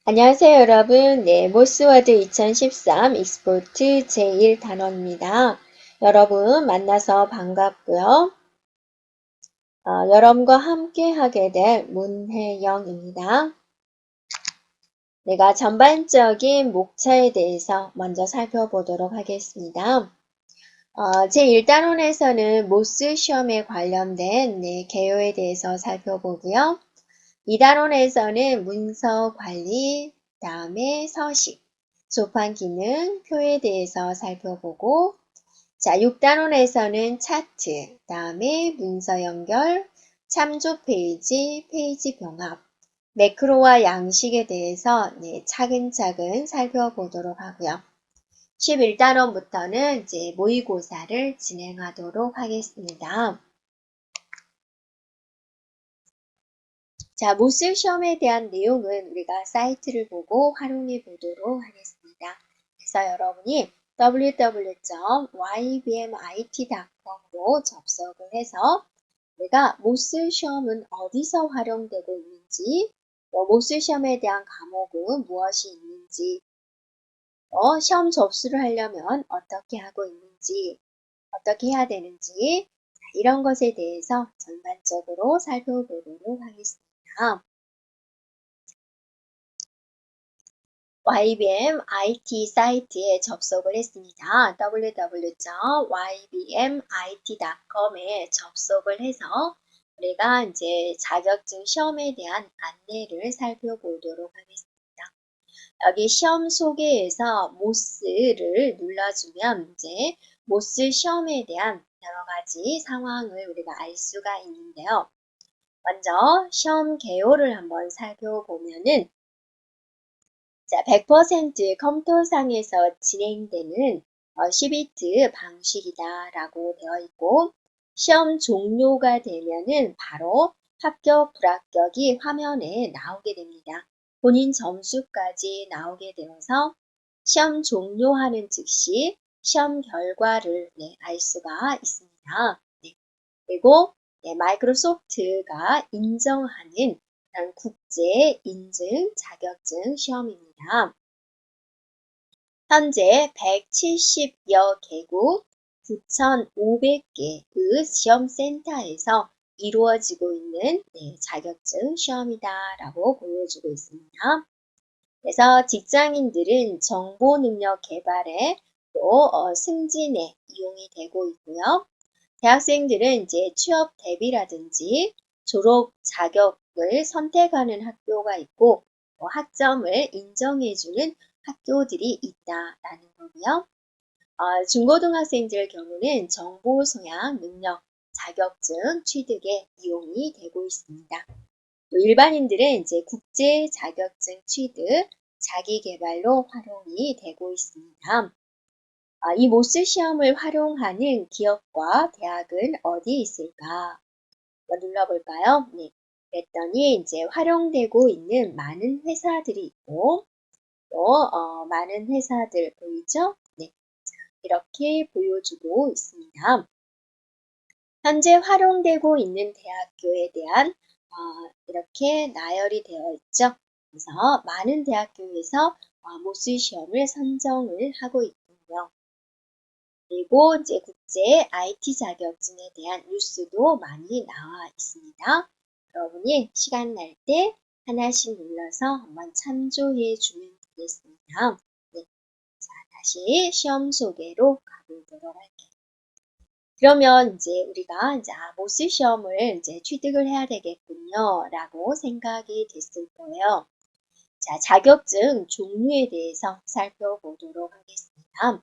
안녕하세요, 여러분. 네, 모스워드 2013 익스포트 제1단원입니다. 여러분 만나서 반갑고요. 여러분과 함께 하게 될 문혜영입니다. 내가 전반적인 목차에 대해서 먼저 살펴보도록 하겠습니다. 제1단원에서는 모스 시험에 관련된 개요에 대해서 살펴보고요. 2단원에서는 문서 관리, 다음에 서식, 소판 기능, 표에 대해서 살펴보고, 자, 6단원에서는 차트, 다음에 문서 연결, 참조 페이지, 페이지 병합, 매크로와 양식에 대해서 차근차근 살펴보도록 하고요. 11단원부터는 이제 모의고사를 진행하도록 하겠습니다. 자, 모스 시험에 대한 내용은 우리가 사이트를 보고 활용해 보도록 하겠습니다. 그래서 여러분이 www.ybmit.com으로 접속을 해서 우리가 모스 시험은 어디서 활용되고 있는지, 또 모스 시험에 대한 과목은 무엇이 있는지, 또 시험 접수를 하려면 어떻게 하고 있는지, 어떻게 해야 되는지, 이런 것에 대해서 전반적으로 살펴보도록 하겠습니다. YBM IT 사이트에 접속을 했습니다. www.ybmit.com에 접속을 해서 우리가 이제 자격증 시험에 대한 안내를 살펴보도록 하겠습니다. 여기 시험 소개에서 모스를 눌러주면 이제 모스 시험에 대한 여러 가지 상황을 우리가 알 수가 있는데요. 먼저 시험 개요를 한번 살펴보면은 자, 100% 컴퓨터상에서 진행되는 10비트 방식이다라고 되어 있고, 시험 종료가 되면은 바로 합격, 불합격이 화면에 나오게 됩니다. 본인 점수까지 나오게 되어서 시험 종료하는 즉시 시험 결과를 알 수가 있습니다. 그리고 마이크로소프트가 인정하는 국제 인증 자격증 시험입니다. 현재 170여 개국 9,500개의 시험센터에서 이루어지고 있는 자격증 시험이다라고 보여주고 있습니다. 그래서 직장인들은 정보 능력 개발에 또 승진에 이용이 되고 있고요. 대학생들은 이제 취업 대비라든지 졸업 자격을 선택하는 학교가 있고 학점을 인정해주는 학교들이 있다라는 거고요. 중고등학생들 경우는 정보 소양 능력 자격증 취득에 이용이 되고 있습니다. 또 일반인들은 이제 국제 자격증 취득, 자기 개발로 활용이 되고 있습니다. 이 모스 시험을 활용하는 기업과 대학은 어디에 있을까? 눌러볼까요? 네. 그랬더니 이제 활용되고 있는 많은 회사들이 있고 또 많은 회사들 보이죠? 네. 이렇게 보여주고 있습니다. 현재 활용되고 있는 대학교에 대한 이렇게 나열이 되어 있죠. 그래서 많은 대학교에서 모스 시험을 선정을 하고 있군요. 그리고 이제 국제 IT 자격증에 대한 뉴스도 많이 나와 있습니다. 여러분이 시간 날 때 하나씩 눌러서 한번 참조해 주면 되겠습니다. 네. 자, 다시 시험 소개로 가보도록 할게요. 그러면 이제 우리가 이제 모스 시험을 이제 취득을 해야 되겠군요. 라고 생각이 됐을 거예요. 자, 자격증 종류에 대해서 살펴보도록 하겠습니다.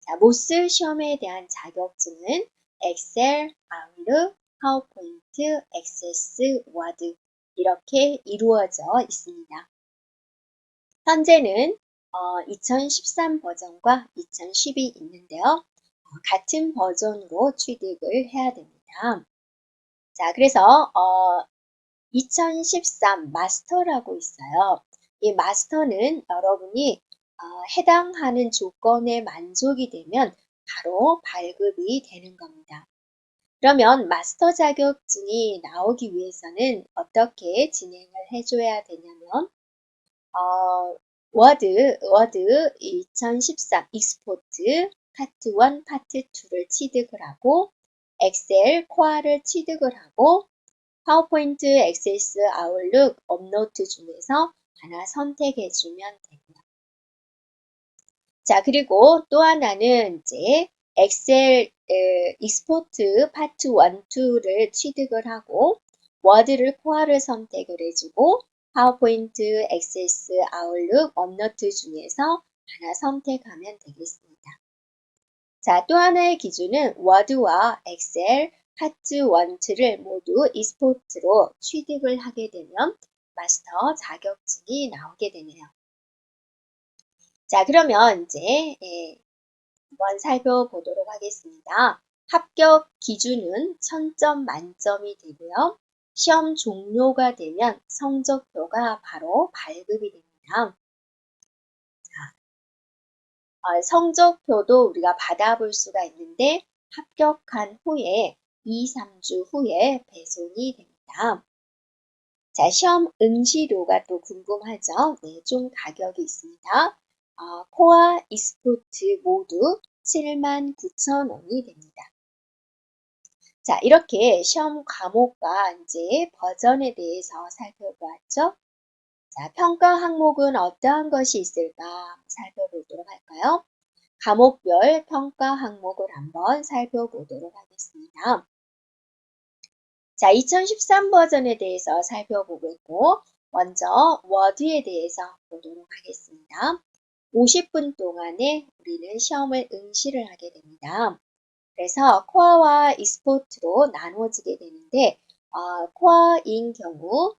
자, 모스 시험에 대한 자격증은 엑셀, 아웃룩, 파워포인트, 액세스, 워드 이렇게 이루어져 있습니다. 현재는 2013 버전과 2010이 있는데요. 같은 버전으로 취득을 해야 됩니다. 자, 그래서 2013 마스터라고 있어요. 이 마스터는 여러분이 해당하는 조건에 만족이 되면 바로 발급이 되는 겁니다. 그러면 마스터 자격증이 나오기 위해서는 어떻게 진행을 해줘야 되냐면 워드 2013 익스포트 파트 1, 파트 2를 취득을 하고 엑셀, 코아를 취득을 하고 파워포인트, 액세스, 아웃룩, 업로드 중에서 하나 선택해 주면 되고요. 자, 그리고 또 하나는 이제 엑셀 익스포트 파트 1, 2를 취득을 하고 워드를 코아를 선택을 해주고 파워포인트, 액세스, 아웃룩, 업로드 중에서 하나 선택하면 되겠습니다. 자, 또 하나의 기준은 워드와 엑셀 파트 1, 2를 모두 익스포트로 취득을 하게 되면 마스터 자격증이 나오게 되네요. 자, 그러면 이제 한번 살펴보도록 하겠습니다. 합격 기준은 1000점 만점이 되고요. 시험 종료가 되면 성적표가 바로 발급이 됩니다. 성적표도 우리가 받아볼 수가 있는데 합격한 후에 2, 3주 후에 배송이 됩니다. 자, 시험 응시료가 또 궁금하죠? 네, 좀 가격이 있습니다. 코아, 익스포트 모두 79,000원이 됩니다. 자, 이렇게 시험 과목과 이제 버전에 대해서 살펴보았죠? 자, 평가 항목은 어떠한 것이 있을까 살펴보도록 할까요? 과목별 평가 항목을 한번 살펴보도록 하겠습니다. 자, 2013 버전에 대해서 살펴보겠고, 먼저 워드에 대해서 보도록 하겠습니다. 50분 동안에 우리는 시험을 응시를 하게 됩니다. 그래서 코아와 익스포트로 나누어지게 되는데, 코아인 경우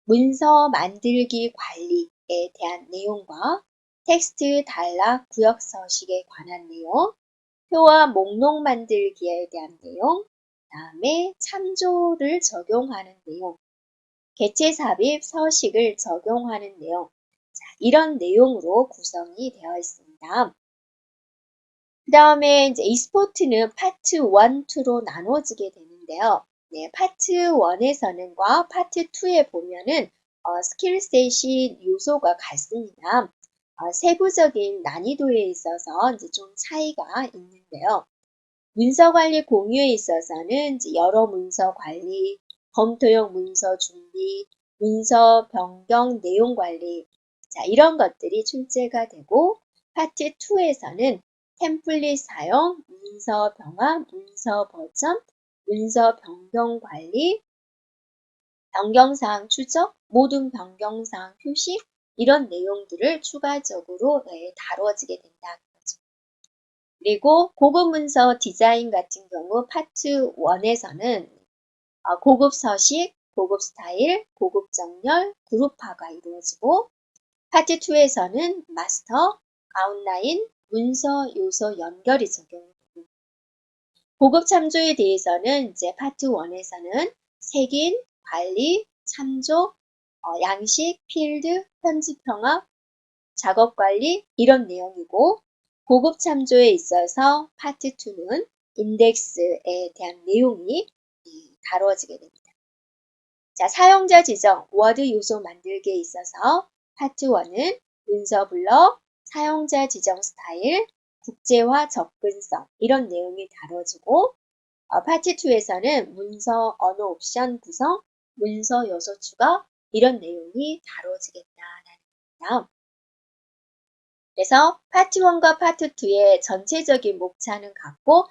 문서 만들기 관리에 대한 내용과 텍스트 단락 구역 서식에 관한 내용, 표와 목록 만들기에 대한 내용, 다음에 참조를 적용하는 내용, 개체 삽입 서식을 적용하는 내용, 자, 이런 내용으로 구성이 되어 있습니다. 그 다음에 이제 익스포트는 파트 1, 2로 나눠지게 되는데요. 네, 파트 1에서는과 파트 2에 보면은 스킬셋이 요소가 같습니다. 세부적인 난이도에 있어서 이제 좀 차이가 있는데요. 문서 관리 공유에 있어서는 이제 여러 문서 관리, 검토용 문서 준비, 문서 변경 내용 관리, 자, 이런 것들이 출제가 되고, 파트 2에서는 템플릿 사용, 문서 병합, 문서 버전, 문서 변경 관리, 변경사항 추적, 모든 변경사항 표시, 이런 내용들을 추가적으로 다뤄지게 된다는 거죠. 그리고 고급 문서 디자인 같은 경우 파트 1에서는 고급 서식, 고급 스타일, 고급 정렬, 그룹화가 이루어지고 파트 2에서는 마스터, 아웃라인, 문서 요소 연결이 적용되고 고급 참조에 대해서는 이제 파트 1에서는 색인, 관리, 참조, 양식, 필드, 편집 평합, 작업 관리 이런 내용이고 고급 참조에 있어서 파트 2는 인덱스에 대한 내용이 다루어지게 됩니다. 자, 사용자 지정, 워드 요소 만들기에 있어서 파트 1은 문서 블럭, 사용자 지정 스타일, 국제화 접근성 이런 내용이 다뤄지고 파트 2에서는 문서 언어 옵션 구성, 문서 요소 추가 이런 내용이 다뤄지겠다라는 겁니다. 그래서 파트 1과 파트 2의 전체적인 목차는 같고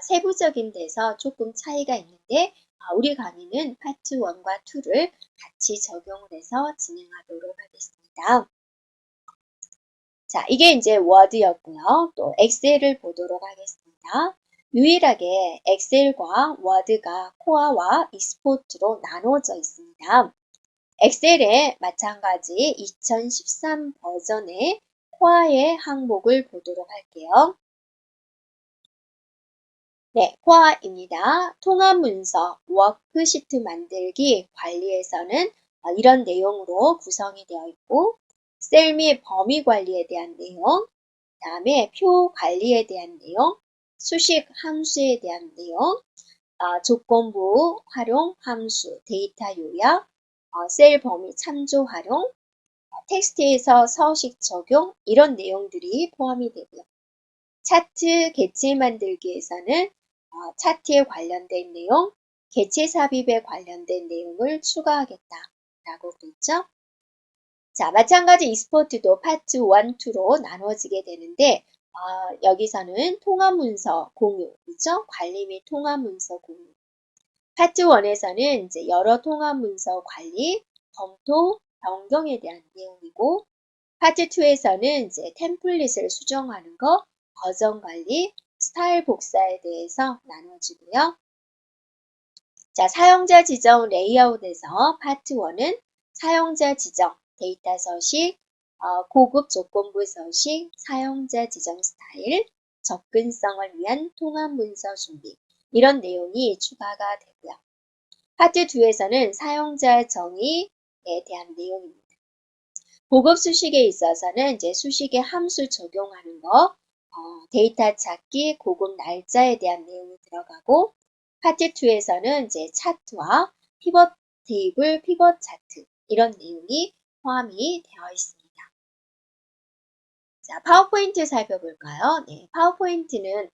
세부적인 데서 조금 차이가 있는데 우리 강의는 파트 1과 2를 같이 적용을 해서 진행하도록 하겠습니다. 자, 이게 이제 워드였고요. 또 엑셀을 보도록 하겠습니다. 유일하게 엑셀과 워드가 코아와 익스포트로 나눠져 있습니다. 엑셀에 마찬가지 2013 버전의 코아의 항목을 보도록 할게요. 네, 코아입니다. 통합문서, 워크시트 만들기, 관리에서는 이런 내용으로 구성이 되어 있고 셀 및 범위 관리에 대한 내용, 다음에 표 관리에 대한 내용, 수식 함수에 대한 내용, 조건부 활용 함수, 데이터 요약, 셀 범위 참조 활용, 텍스트에서 서식 적용 이런 내용들이 포함이 되고요. 차트 개체 만들기에서는 차트에 관련된 내용, 개체 삽입에 관련된 내용을 추가하겠다라고 그랬죠. 자, 마찬가지 e스포츠도 파트 1, 2로 나눠지게 되는데 여기서는 통합 문서 공유, 그죠? 관리 및 통합 문서 공유. 파트 1에서는 이제 여러 통합 문서 관리, 검토, 변경에 대한 내용이고, 파트 2에서는 이제 템플릿을 수정하는 거, 버전 관리, 스타일 복사에 대해서 나눠지고요. 자, 사용자 지정 레이아웃에서 파트 1은 사용자 지정, 데이터 서식, 고급 조건부 서식, 사용자 지정 스타일, 접근성을 위한 통합 문서 준비 이런 내용이 추가가 되고요. 파트 2에서는 사용자 정의에 대한 내용입니다. 고급 수식에 있어서는 이제 수식의 함수 적용하는 거, 데이터 찾기, 고급 날짜에 대한 내용이 들어가고, 파트 2에서는 이제 차트와 피벗 테이블, 피벗 차트 이런 내용이 포함이 되어 있습니다. 자, 파워포인트 살펴볼까요? 네, 파워포인트는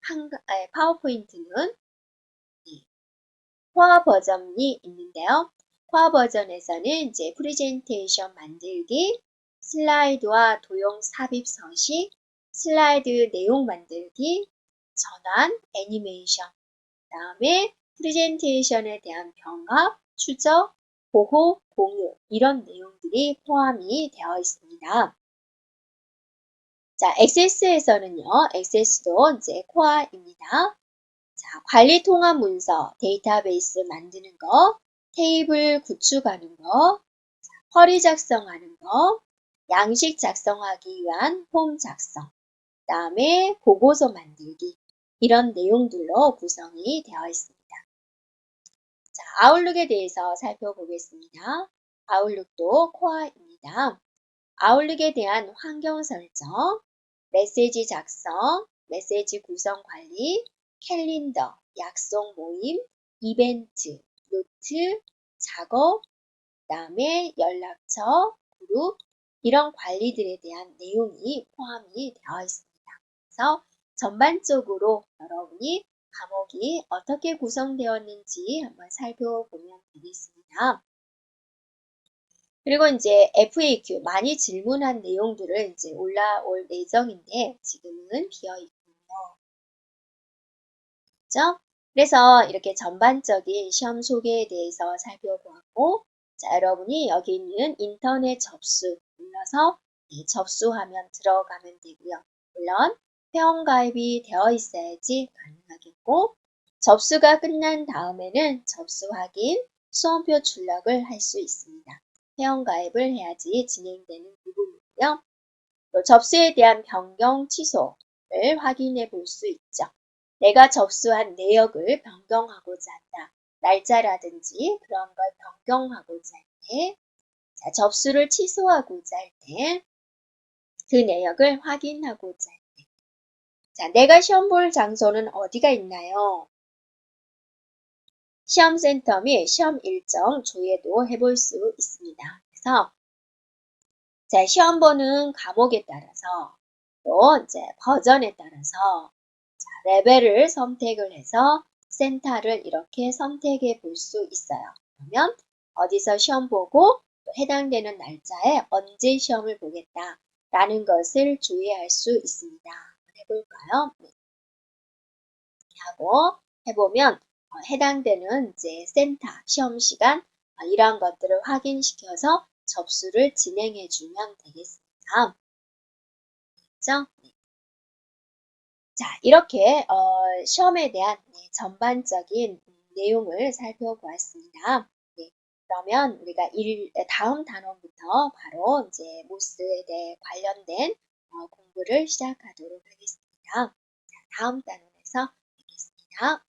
코어 버전이 있는데요. 코어 버전에서는 이제 프레젠테이션 만들기, 슬라이드와 도형 삽입 서식, 슬라이드 내용 만들기, 전환, 애니메이션, 그다음에 프레젠테이션에 대한 병합, 추적, 보호, 공유 이런 내용들이 포함이 되어 있습니다. 자, 액세스에서는요. 액세스도 이제 코어입니다. 자, 관리 통합 문서, 데이터베이스 만드는 거, 테이블 구축하는 거, 쿼리 작성하는 거, 양식 작성하기 위한 폼 작성, 그 다음에 보고서 만들기 이런 내용들로 구성이 되어 있습니다. 자, 아웃룩에 대해서 살펴보겠습니다. 아웃룩도 코어입니다. 아웃룩에 대한 환경 설정, 메시지 작성, 메시지 구성 관리, 캘린더, 약속 모임, 이벤트, 노트, 작업, 그 다음에 연락처, 그룹 이런 관리들에 대한 내용이 포함이 되어 있습니다. 그래서 전반적으로 여러분이 과목이 어떻게 구성되었는지 한번 살펴보면 되겠습니다. 그리고 이제 FAQ 많이 질문한 내용들을 이제 올라올 예정인데 지금은 비어 있군요. 그렇죠? 그래서 이렇게 전반적인 시험 소개에 대해서 살펴보았고, 자, 여러분이 여기 있는 인터넷 접수 눌러서 접수하면 들어가면 되고요. 물론 회원가입이 되어 있어야지 가능하겠고, 접수가 끝난 다음에는 접수 확인, 수험표 출력을 할 수 있습니다. 회원가입을 해야지 진행되는 부분이고요. 또 접수에 대한 변경 취소를 확인해 볼 수 있죠. 내가 접수한 내역을 변경하고자 한다. 날짜라든지 그런 걸 변경하고자 할 때, 자, 접수를 취소하고자 할 때, 그 내역을 확인하고자 할 때. 자, 내가 시험 볼 장소는 어디가 있나요? 시험센터 및 시험 일정 조회도 해볼 수 있습니다. 그래서 자, 시험 보는 과목에 따라서 또 이제 버전에 따라서 자, 레벨을 선택을 해서 센터를 이렇게 선택해 볼 수 있어요. 그러면 어디서 시험 보고 또 해당되는 날짜에 언제 시험을 보겠다 라는 것을 조회할 수 있습니다. 한번 해볼까요? 네. 이렇게 하고 해보면 해당되는 이제 센터, 시험 시간 이러한 것들을 확인시켜서 접수를 진행해 주면 되겠습니다. 그렇죠? 네. 자, 이렇게 시험에 대한 전반적인 내용을 살펴보았습니다. 네, 그러면 우리가 다음 단원부터 바로 이제 모스에 대해 관련된 공부를 시작하도록 하겠습니다. 자, 다음 단원에서 뵙겠습니다.